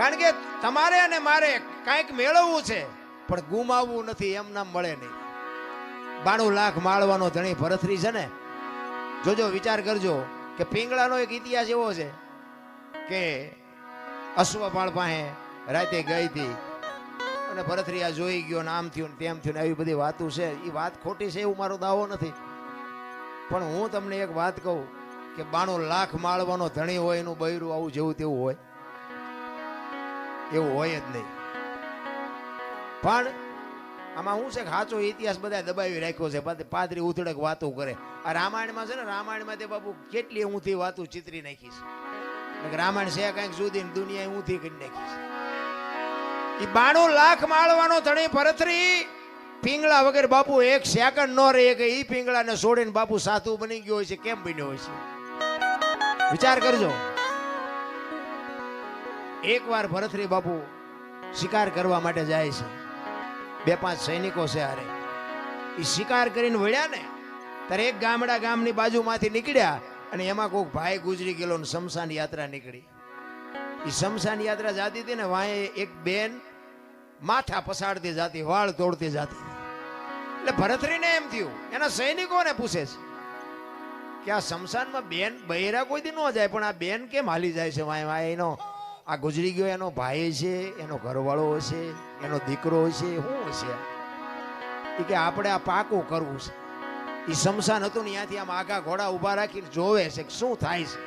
કારણ કે તમારે અને મારે કાંઈક મેળવવું છે પણ ગુમાવવું નથી, એમ નામ મળે નહીં. 92 લાખ માળવાનો ધણી ભરથરી છે ને, જોજો વિચાર કરજો કે પિંગળાનો એક ઇતિહાસ એવો છે કે અશ્વપાળ પાસે રાતે ગઈ હતી અને ભરથરી આ જોઈ ગયો ને આમ થયું ને તેમ થયું ને આવી બધી વાતો છે. એ વાત ખોટી છે એવું મારો દાવો નથી, પણ હું તમને એક વાત કહું કે 92 લાખ માળવાનો ધણી હોય એનું બૈરું આવું જેવું તેવું હોય એવું હોય જ નહીં. પણ આમાં શું છે કે સાચો ઇતિહાસ બધા દબાવી રાખ્યો છે, પાદરી ઉથડક વાતો કરે. આ રામાયણમાં છે ને, રામાયણમાં તે બાપુ કેટલી ઊંધી વાતો ચિતરી નાખી છે. રામાયણ છે કંઈક જુદી, દુનિયા ઊંધી કરી નાખી છે. એ 92 લાખ માળવાનો ધણી ભરથરી પિંગળા વગર બાપુ એક સેકન્ડ નો રહે કે ઈ પિંગળાને છોડીને બાપુ સાધુ બની ગયો હોય છે. કેમ બન્યો હોય છે વિચાર કરજો. એકવાર ભરથરી બાપુ શિકાર કરવા માટે જાય છે, 2-5 સૈનિકો છે હારે. એ શિકાર કરીને વળ્યા ને ત્યારે એક ગામની બાજુમાંથી નીકળ્યા અને એમાં કોઈક ભાઈ ગુજરી ગયેલો ને શમશાન યાત્રા નીકળી. એ શમશાન યાત્રા જાતી હતી ને, વાંહે એક બેન માથા પસાડતી જાતી, વાળ તોડતી જાતી. એટલે ભરથરીને એમ થયું, એના સૈનિકોને પૂછે છે કે આ શમશાનમાં બેન બૈરા કોઈ દી ન જાય, પણ આ બેન કેમ હાલી જાય છે? વાંહે એનો આ ગુજરી ગયો એનો ભાઈ છે, એનો ઘરવાળો હશે, એનો દીકરો હશે, શું હશે? એ કે આપણે આ પાકું કરવું છે. એ શમશાન હતું ને ત્યાંથી આમ આગા ઘોડા ઉભા રાખીને જોવે છે કે શું થાય છે.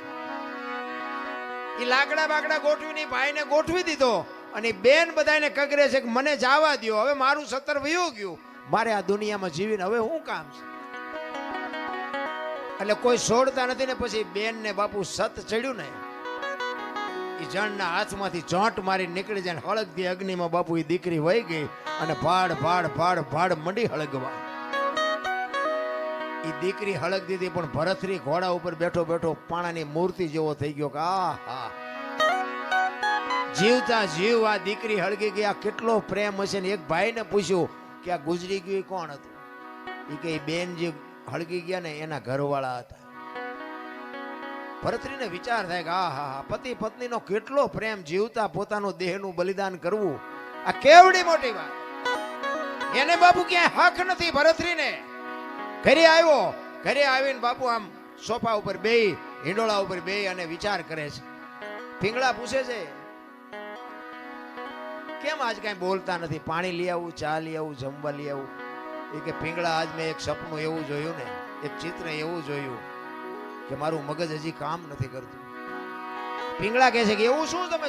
એ લાકડા બાકડા ગોઠવીને ભાઈને ગોઠવી દીધો અને બેન બધાને કગરે છે કે મને જવા દો, હવે મારું 17 વયું ગયું, મારે આ દુનિયામાં જીવીને હવે શું કામ છે? એટલે કોઈ છોડતા નથી ને પછી બેન ને બાપુ સત ચડ્યું ને, એ જણના હાથમાંથી ચોંટ મારી નીકળી જાય, હળગતી અગ્નિમાં બાપુ એ દીકરી વહી ગઈ અને ભાડ ભાડ ભાડ ભાડ મંડી હળગવા. એ દીકરી હળગ દીધી પણ ભરથરી ઘોડા ઉપર બેઠો બેઠો પાણાની મૂર્તિ જેવો થઈ ગયો કે આહા, જીવતા જીવ આ દીકરી હળગી ગઈ. આ કેટલો પ્રેમ હશે. ને એક ભાઈને પૂછ્યું કે આ ગુજરી ગયું કોણ હતું? એ કે બેન જે હળગી ગયા ને એના ઘરવાળા હતા. ભરથરીને વિચાર થાય કે આહા, પતિ પત્નીનો કેટલો પ્રેમ, જીવતા પોતાનું દેહનું બલિદાન કરવું, આ કેવડી મોટી વાત. એને બાપુ ક્યાંય હક નથી. ભરથરીને ઘરે આવ્યો, ઘરે આવીને બાપુ આમ સોફા ઉપર બેહી, હિંડોળા ઉપર બેહી અને વિચાર કરે છે. પિંગળા પૂછે છે કેમ આજ કઈ બોલતા નથી? પાણી લઈ આવું, ચા લઈ આવું, જમવા લઈ આવું? એ કે પિંગળા આજ મેં એક સપનું એવું જોયું ને, એક ચિત્ર એવું જોયું કે મારું મગજ હજી કામ નથી કરતું. પિંગળા કહે છે કે એવું શું તમે